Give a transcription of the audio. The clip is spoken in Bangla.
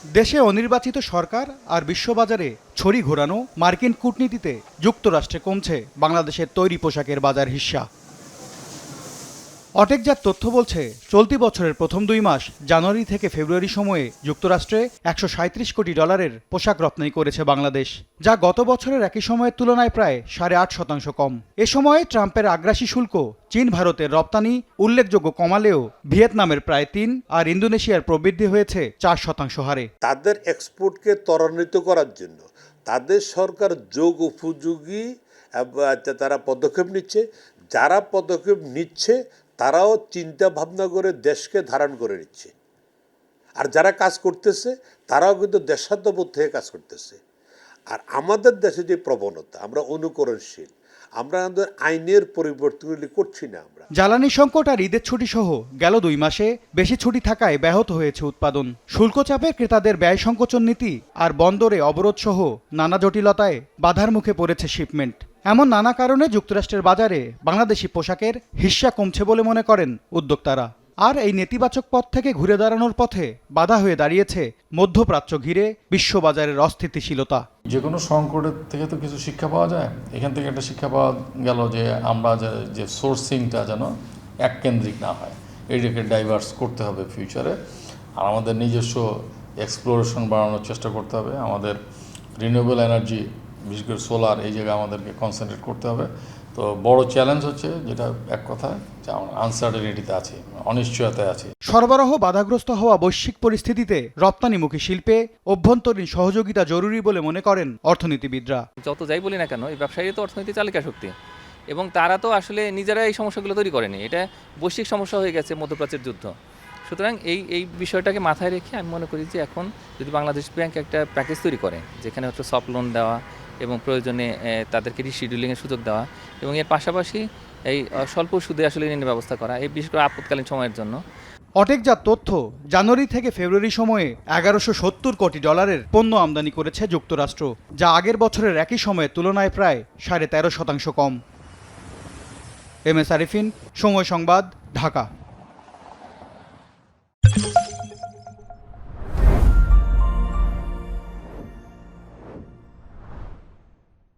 দেশে অনির্বাচিত সরকার আর বিশ্ববাজারে ছড়ি ঘোরানো মার্কিন কূটনীতিতে যুক্তরাষ্ট্রে কমছে বাংলাদেশের তৈরি পোশাকের বাজার হিস্সা। অটেকজাত তথ্য বলছে, চলতি বছরের প্রথম 2 মাস জানুয়ারি থেকে ফেব্রুয়ারি সময়ে যুক্তরাষ্ট্রে $137 কোটি পোশাক রপ্তানি করেছে বাংলাদেশ, যা গত বছরের একই সময়ের তুলনায় প্রায় 8.5% কম। এ সময়ে ট্রাম্পের আগ্রাসী শুল্ক চীন ভারতের রপ্তানি উল্লেখযোগ্য কমালেও ভিয়েতনামের প্রায় 3 আর ইন্দোনেশিয়ার প্রবৃদ্ধি হয়েছে 4% হারে। তাদের এক্সপোর্টকে ত্বরান্বিত করার জন্য তাদের সরকার যোগ উপযোগী তারা পদক্ষেপ নিচ্ছে। যারা পদক্ষেপ নিচ্ছে তারাও চিন্তা ভাবনা করে দেশকে ধারণ করে নিচ্ছে, আর যারা কাজ করতেছে তারাও কিন্তু দেশাত্মবোধ থেকে কাজ করতেছে। আর আমাদের দেশে যে প্রবণতা, আমরা অনুকরণশীল, আমরা আমাদের আইনের পরিবর্তনগুলি করছি না। আমরা জ্বালানি সংকট আর ঈদের ছুটি সহ গেল 2 মাসে বেশি ছুটি থাকায় ব্যাহত হয়েছে উৎপাদন। শুল্ক চাপে ক্রেতাদের ব্যয় সংকোচন নীতি আর বন্দরে অবরোধ সহ নানা জটিলতায় বাধার মুখে পড়েছে শিপমেন্ট। এমন নানা কারণে যুক্তরাষ্ট্রের বাজারে বাংলাদেশি পোশাকের হিস্সা কমছে বলে মনে করেন উদ্যোক্তারা। আর এই নেতিবাচক পথ থেকে ঘুরে দাঁড়ানোর পথে বাধা হয়ে দাঁড়িয়েছে মধ্যপ্রাচ্য ঘিরে বিশ্ববাজারের অস্থিতিশীলতা। যে কোনো সংকটের থেকে তো কিছু শিক্ষা পাওয়া যায়। এখান থেকে একটা শিক্ষা পাওয়া গেল যে আমরা যে সোর্সিংটা যেন এককেন্দ্রিক না হয়, এটাকে ডাইভার্স করতে হবে ফিউচারে। আর আমাদের নিজস্ব এক্সপ্লোরেশন বাড়ানোর চেষ্টা করতে হবে। আমাদের রিনিউয়েবল এনার্জি, বিশেষ করে সোলার, এই জায়গায় আমাদেরকে কনসেন্ট্রেট করতে হবে। তো বড় চ্যালেঞ্জ হচ্ছে যেটা এক কথা যে আনসার্টেনিটিতে আছে, অনিশ্চয়তায় আছে। সরবরাহ বাধাগ্রস্ত হওয়া বৈশ্বিক পরিস্থিতিতে রপ্তানিমুখী শিল্পে অভ্যন্তরীণ সহযোগিতা জরুরি বলে মনে করেন অর্থনীতিবিদরা। যত যাই বলি না কেন, এই ব্যবসায়ী তো অর্থনীতি চালিকা শক্তি, এবং তারা তো আসলে নিজেরা এই সমস্যাগুলো তৈরি করেনি। এটা বৈশ্বিক সমস্যা হয়ে গেছে, মধ্যপ্রাচ্যের যুদ্ধ। সুতরাং এই বিষয়টাকে মাথায় রেখে আমি মনে করি যে এখন যদি বাংলাদেশ ব্যাংক একটা প্যাকেজ তৈরি করে, যেখানে হচ্ছে সফট লোন দেওয়া এবং প্রয়োজনে তাদেরকে রিশিডিউলিংয়ের সুযোগ দেওয়া, এবং এর পাশাপাশি এই স্বল্প সুদে আসলে ঋণের ব্যবস্থা করা, এই বিশেষ করে আপৎকালীন সময়ের জন্য। অটেকজাত তথ্য, জানুয়ারি থেকে ফেব্রুয়ারি সময়ে $1170 কোটি পণ্য আমদানি করেছে যুক্তরাষ্ট্র, যা আগের বছরের একই সময়ের তুলনায় প্রায় 13.5% কম। এম এস আরিফিন, সময় সংবাদ, ঢাকা।